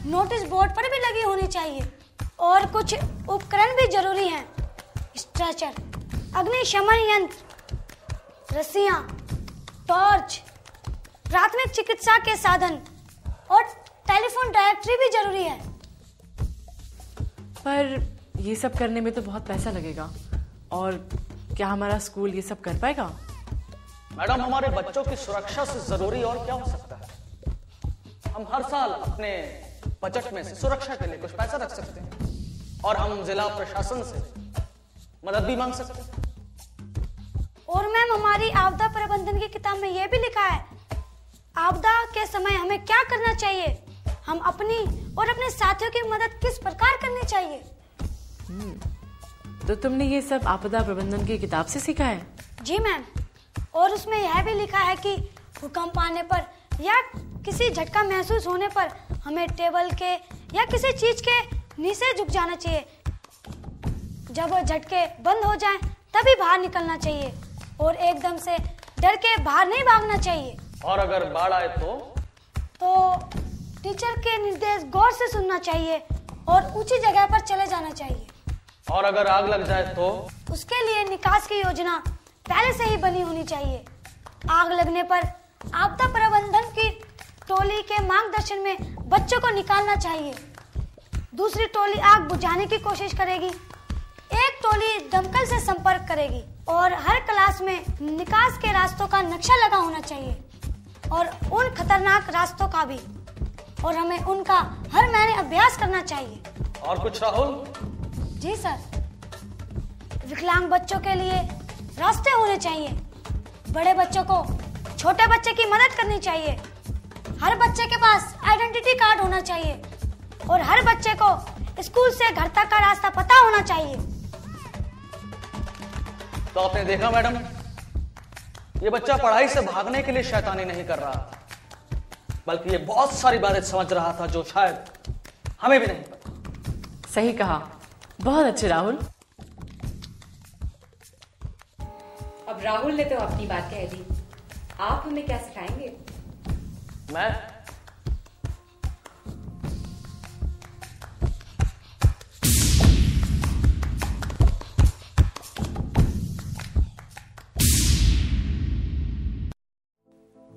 Notice board पर भी लगी होनी चाहिए। और कुछ उपकरण भी जरूरी हैं। स्ट्रेचर, अग्निशमन यंत्र, रस्सियां, टॉर्च, प्राथमिक चिकित्सा के साधन और टेलीफोन डायरेक्टरी भी जरूरी है। पर ये सब करने में तो बहुत पैसा लगेगा, और क्या हमारा स्कूल ये सब कर पाएगा? मैडम, हमारे बच्चों की सुरक्षा से जरूरी और क्या हो सकता है? हम हर साल अपने बजट में से सुरक्षा के लिए कुछ पैसा रख सकते हैं, और हम जिला प्रशासन से मदद भी मांग सकते हैं। और मैम, हमारी आपदा प्रबंधन की किताब में यह भी लिखा है, आपदा के समय हमें क्या करना चाहिए, हम अपनी और अपने साथियों की मदद किस प्रकार करनी चाहिए। तो तुमने ये सब आपदा प्रबंधन की किताब से सीखा है? जी मैम, और उसमें यह भी लिखा है कि भूकंप आने पर या किसी झटका महसूस होने पर हमें टेबल के या किसी चीज के नीचे झुक जाना चाहिए। जब वो झटके बंद हो जाएं, तभी बाहर निकलना चाहिए, और एकदम से डर के बाहर नहीं भागना चाहिए। और अगर बाढ़ आए तो टीचर के निर्देश गौर से सुनना चाहिए और ऊंची जगह पर चले जाना चाहिए। और अगर आग लग जाए तो उसके लिए निकास की योजना पहले से ही बनी होनी चाहिए। आग लगने पर आपदा प्रबंधन की टोली के मार्गदर्शन में बच्चों को निकालना चाहिए। दूसरी टोली आग बुझाने की कोशिश करेगी, एक टोली दमकल से संपर्क करेगी, और हर क्लास में निकास के रास्तों का नक्शा लगा होना चाहिए, और उन खतरनाक रास्तों का भी, और हमें उनका हर महीने अभ्यास करना चाहिए। और कुछ राहुल? जी सर, विकलांग बच्चों के लिए रास्ते होने चाहिए, बड़े बच्चों को छोटे बच्चे की मदद करनी चाहिए, हर बच्चे के पास आइडेंटिटी कार्ड होना चाहिए, और हर बच्चे को स्कूल से घर तक का रास्ता पता होना चाहिए। तो आपने देखा मैडम, ये बच्चा पढ़ाई से भागने के लिए शैतानी नहीं कर रहा, बल्कि ये बहुत सारी बातें समझ रहा था जो शायद हमें भी नहीं पता। सही कहा, बहुत अच्छे राहुल। अब राहुल ने तो अपनी बात कह दी, आप हमें क्या सिखाएंगे? मैं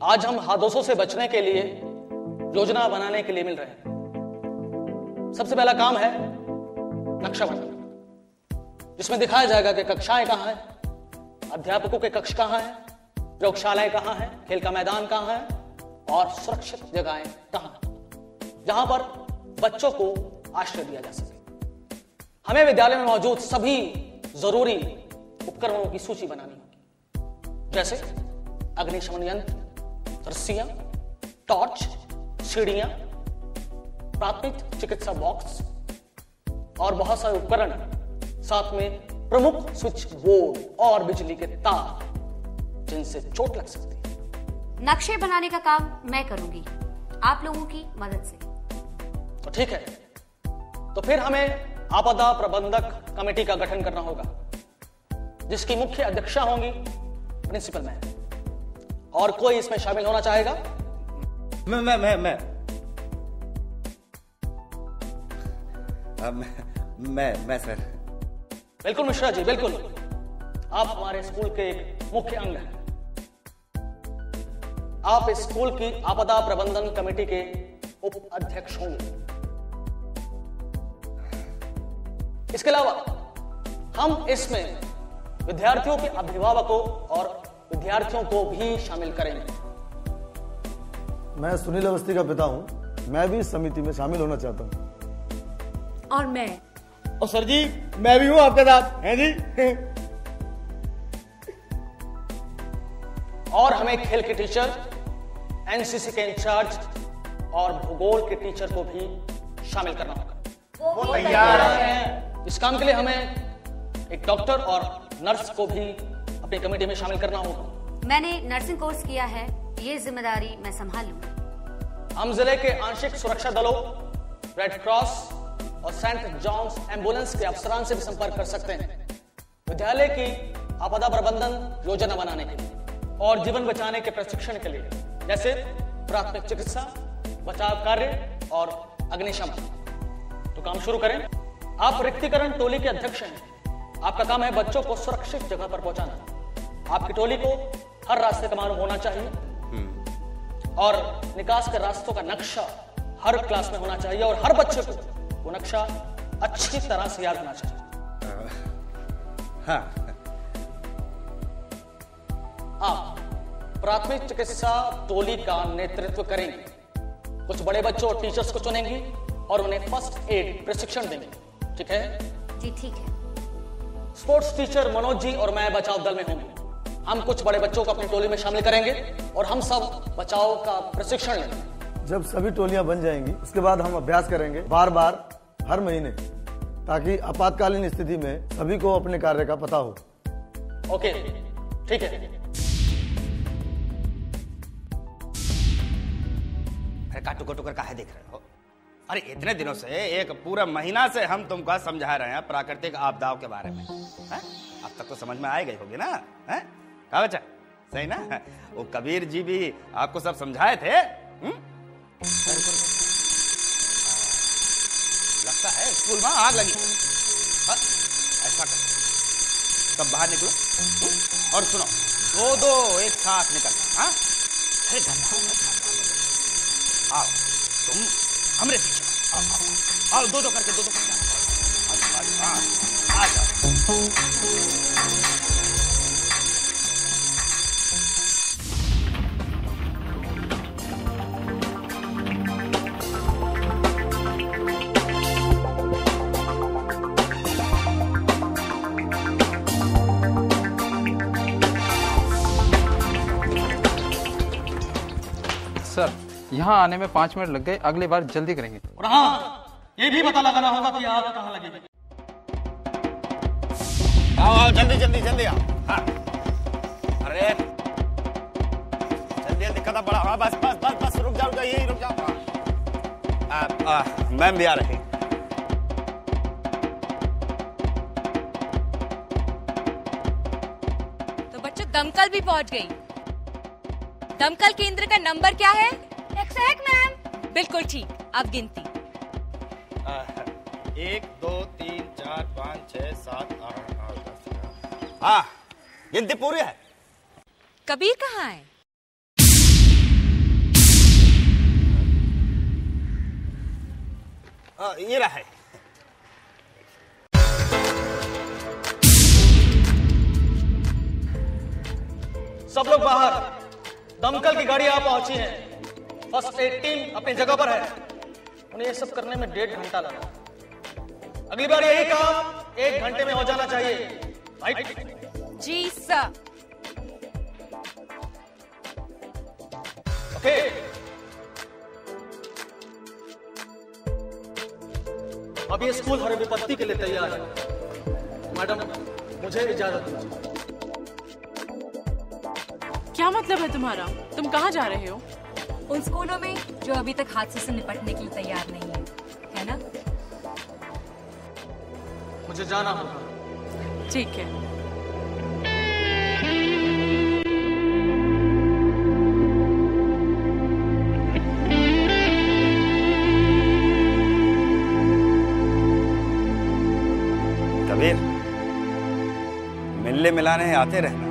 आज हम हादसों से बचने के लिए योजना बनाने के लिए मिल रहे हैं। सबसे पहला काम है नक्शा बनाना, जिसमें दिखाया जाएगा कि कक्षाएं कहां हैं, अध्यापकों के कक्ष कहां हैं, प्रयोगशालाएं कहां हैं, खेल का मैदान कहां है, और सुरक्षित जगहें कहां हैं, जहां पर बच्चों को आश्रय दिया जा सके। हमें विद्यालय में मौजूद सभी जरूरी उपकरणों की सूची बनानी होगी, जैसे अग्निशमन यंत्र, रस्सियां, टॉर्च, सीढ़ियां, प्राथमिक चिकित्सा बॉक्स और बहुत सारे उपकरण, साथ में प्रमुख स्विच बोर्ड और बिजली के तार जिनसे चोट लग सकती है। नक्शे बनाने का काम मैं करूंगी, आप लोगों की मदद से। तो ठीक है, तो फिर हमें आपदा प्रबंधक कमेटी का गठन करना होगा, जिसकी मुख्य अध्यक्षा होंगी प्रिंसिपल मैम। और कोई इसमें शामिल होना चाहेगा? मैं सर। बिल्कुल मिश्रा जी, बिल्कुल। आप हमारे स्कूल के एक मुख्य अंग हैं। आप इस स्कूल की आपदा प्रबंधन कमेटी के उप अध्यक्ष होंगे। इसके अलावा हम इसमें विद्यार्थियों के अभिभावकों और विद्यार्थियों को भी शामिल करेंगे। मैं सुनील अवस्थी का पिता हूं, मैं भी इस समिति में शामिल होना चाहता हूं। और मैं। और सर जी, मैं भी हूं आपके साथ, हैं जी? और हमें खेल के टीचर, एनसीसी के इंचार्ज और भूगोल के टीचर को भी शामिल करना होगा। वो तैयार हैं। इस काम के लिए हमें एक डॉक्टर और नर्स को भी अपनी कमेटी में शामिल करना होगा। मैंने नर्सिंग कोर्स किया है, ये जिम्मेदारी मैं संभाल लूंगी। हम जिले के आंशिक सुरक्षा दलों, रेड क्रॉस और सेंट जॉन्स एम्बुलेंस के अफसरान से भी संपर्क कर सकते हैं, विद्यालय की आपदा प्रबंधन योजना बनाने के लिए और जीवन बचाने के प्रशिक्षण के लिए, जैसे प्राथमिक चिकित्सा, बचाव कार्य और अग्निशमन। तो काम शुरू करें। आप रिक्तीकरण टोली के अध्यक्ष हैं। आपका काम है बच्चों को सुरक्षित जगह पर पहुंचाना। आपकी टोली को हर रास्ते का मालूम होना चाहिए और निकास के रास्तों का नक्शा हर क्लास में होना चाहिए और हर बच्चे को वो नक्शा अच्छी तरह से याद होना चाहिए। हाँ। आप प्राथमिक चिकित्सा टोली का नेतृत्व करेंगे। कुछ बड़े बच्चों और टीचर्स को चुनेंगी और उन्हें फर्स्ट एड प्रशिक्षण देंगे। ठीक है जी ठीक है। स्पोर्ट्स टीचर मनोज जी और मैं बचाव दल में होंगे। हम कुछ बड़े बच्चों को अपनी टोली में शामिल करेंगे और हम सब बचाव का प्रशिक्षण लेंगे। जब सभी टोलियां बन जाएंगी उसके बाद हम अभ्यास करेंगे बार बार हर महीने, ताकि आपातकालीन स्थिति में सभी को अपने कार्य का पता हो। ओके ठीक है। अरे काटू कटू कर काहे देख रहे हो? अरे इतने दिनों से, एक पूरा महीना से हम तुमको समझा रहे हैं प्राकृतिक आपदाओं के बारे में। है? अब तक तो समझ में आ गई होगी ना? है? कहा बच्चा सही ना? वो कबीर जी भी आपको सब समझाए थे। लगता है स्कूल में आग लगी। ऐसा करो, सब बाहर निकलो और सुनो, दो एक साथ निकलना। हाँ? अरे आओ तुम हमरे पीछे आओ, दो करके आ जाओ। सर, यहाँ आने में 5 मिनट लग गए, अगली बार जल्दी करेंगे। और हाँ, ये भी पता लगाना होगा कि आग कहाँ लगेगी। आओ जल्दी आओ। हाँ। अरे जल्दी खत्म बड़ा। हाँ बस रुक जाओ, यही रुक जाओ। मैम भी आ रही। तो बच्चों दमकल भी पहुंच गई। दमकल केंद्र का नंबर क्या है? 101 मैम। बिल्कुल ठीक। अब गिनती 1 2 3 4 5 6 7 8 9 10। हाँ, गिनती पूरी है। कबीर कहाँ है? ये रहा है। सब लोग बाहर। दमकल की गाड़ी आ पहुंची है। फर्स्ट एड टीम अपनी जगह पर है। उन्हें ये सब करने में 1.5 घंटा लगा। अगली बार यही काम 1 घंटे में हो जाना चाहिए। राइट? जी सर। ओके। अब ये स्कूल हर विपत्ति के लिए तैयार है। मैडम, मुझे इजाजत दीजिए। क्या मतलब है तुम्हारा? तुम कहाँ जा रहे हो? उन स्कूलों में जो अभी तक हादसे से निपटने के लिए तैयार नहीं है ना? मुझे जाना होगा। ठीक है। कबीर, मिलने मिलाने आते रहना।